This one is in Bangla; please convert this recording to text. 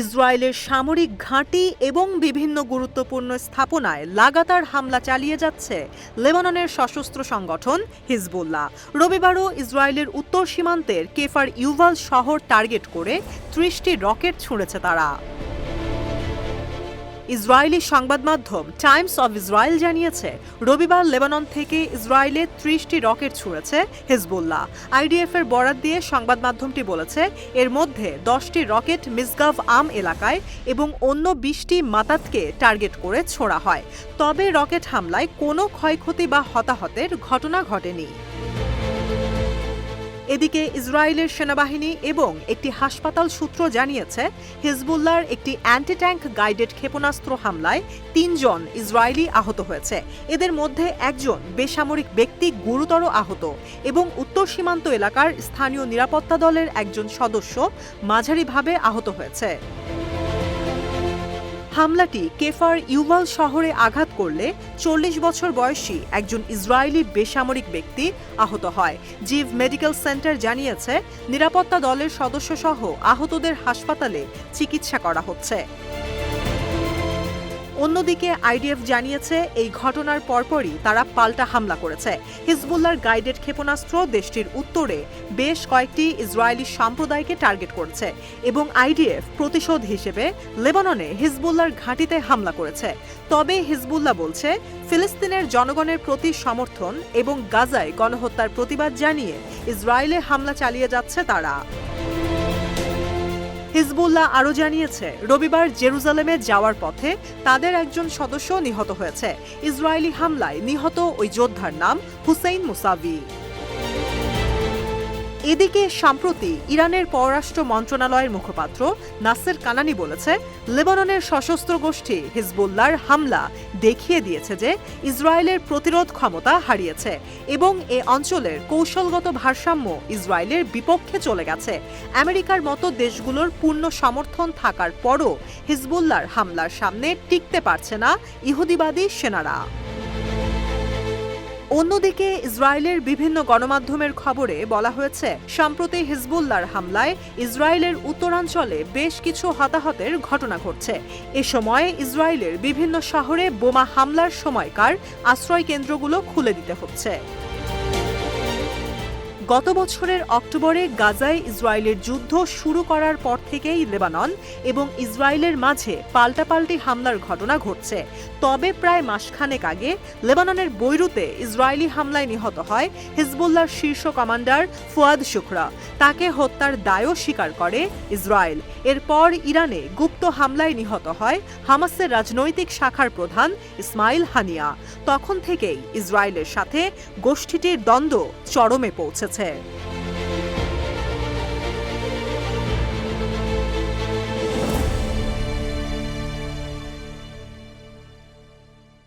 ইসরায়েলের সামরিক ঘাঁটি এবং বিভিন্ন গুরুত্বপূর্ণ স্থাপনায় লাগাতার হামলা চালিয়ে যাচ্ছে লেবাননের সশস্ত্র সংগঠন হিজবুল্লাহ। রবিবারও ইসরায়েলের উত্তর সীমান্তের কেফার ইউভাল শহর টার্গেট করে ৩০টি রকেট ছুঁড়েছে তারা। ইসরায়েলি সংবাদ মাধ্যম টাইমস অব ইসরায়েল জানিয়েছে, রবিবার লেবানন থেকে ইসরায়েলে ৩০টি রকেট ছুঁড়েছে হিজবুল্লাহ। আইডিএফের বরাত দিয়ে সংবাদ মাধ্যমটি বলেছে, এর মধ্যে ১০টি রকেট মিসগাভ আম এলাকায় এবং অন্য ২০টি মাতাতকে টার্গেট করে ছোড়া হয়। তবে রকেট হামলায় কোনো ক্ষয়ক্ষতি বা হতাহতের ঘটনা ঘটেনি। এদিকে ইসরায়েলের সেনাবাহিনী এবং একটি হাসপাতাল সূত্র জানিয়েছে, হিজবুল্লাহর একটি অ্যান্টি ট্যাঙ্ক গাইডেড ক্ষেপণাস্ত্র হামলায় ৩ জন ইসরায়েলি আহত হয়েছে। এদের মধ্যে একজন বেসামরিক ব্যক্তি গুরুতর আহত এবং উত্তর সীমান্ত এলাকার স্থানীয় নিরাপত্তা দলের একজন সদস্য মাঝারিভাবে আহত হয়েছে। হামলাটি কেফার ইউভাল শহরে আঘাত করলে ৪০ বছর বয়সী একজন ইসরায়েলি বেসামরিক ব্যক্তি আহত হয়। জিভ মেডিকেল সেন্টার জানিয়েছে, নিরাপত্তা দলের সদস্যসহ আহতদের হাসপাতালে চিকিৎসা করা হচ্ছে। অন্যদিকে আইডিএফ জানিয়েছে, এই ঘটনার পরপরই তারা পাল্টা হামলা করেছে। হিজবুল্লাহর গাইডেড ক্ষেপণাস্ত্র দেশটির উত্তরে বেশ কয়েকটি ইসরায়েলি সম্প্রদায়কে টার্গেট করেছে এবং আইডিএফ প্রতিশোধ হিসেবে লেবাননে হিজবুল্লাহর ঘাঁটিতে হামলা করেছে। তবে হিজবুল্লাহ বলছে, ফিলিস্তিনের জনগণের প্রতি সমর্থন এবং গাজায় গণহত্যার প্রতিবাদ জানিয়ে ইসরায়েলে হামলা চালিয়ে যাচ্ছে তারা। হিজবুল্লাহ আরও জানিয়েছে, রবিবার জেরুজালেমে যাওয়ার পথে তাদের একজন সদস্য নিহত হয়েছে। ইসরায়েলি হামলায় নিহত ওই যোদ্ধার নাম হুসেইন মুসাভি। এদিকে সম্প্রতি ইরানের পররাষ্ট্র মন্ত্রণালয়ের মুখপাত্র নাসের কানানি বলেছে, লেবাননের সশস্ত্র গোষ্ঠী হিজবুল্লাহর হামলা দেখিয়ে দিয়েছে যে ইসরায়েলের প্রতিরোধ ক্ষমতা হারিয়েছে এবং এ অঞ্চলের কৌশলগত ভারসাম্য ইসরায়েলের বিপক্ষে চলে গেছে। আমেরিকার মতো দেশগুলোর পূর্ণ সমর্থন থাকার পরও হিজবুল্লাহর হামলার সামনে টিকতে পারছে না ইহুদিবাদী সেনারা। অন্যদিকে ইসরায়েলের বিভিন্ন গণমাধ্যমের খবরে বলা হয়েছে, সম্প্রতি হিজবুল্লাহর হামলায় ইসরায়েলের উত্তরাঞ্চলে বেশ কিছু হতাহতের ঘটনা ঘটছে। এ সময় ইসরায়েলের বিভিন্ন শহরে বোমা হামলার সময়কার আশ্রয় কেন্দ্রগুলো খুলে দিতে হচ্ছে। গত বছরের অক্টোবরে গাজায় ইসরায়েলের যুদ্ধ শুরু করার পর থেকেই লেবানন এবং ইসরায়েলের মাঝে পাল্টাপাল্টি হামলার ঘটনা ঘটছে। তবে প্রায় মাসখানেক আগে লেবাননের বৈরুতে ইসরায়েলি হামলায় নিহত হয় হিজবুল্লাহর শীর্ষ কমান্ডার ফুয়াদ শুকরা। তাকে হত্যার দায়ও স্বীকার করে ইসরায়েল। এরপর ইরানে গুপ্ত হামলায় নিহত হয় হামাসের রাজনৈতিক শাখার প্রধান ইসমাইল হানিয়া। তখন থেকেই ইসরায়েলের সাথে গোষ্ঠীটির দ্বন্দ্ব চরমে পৌঁছেছে।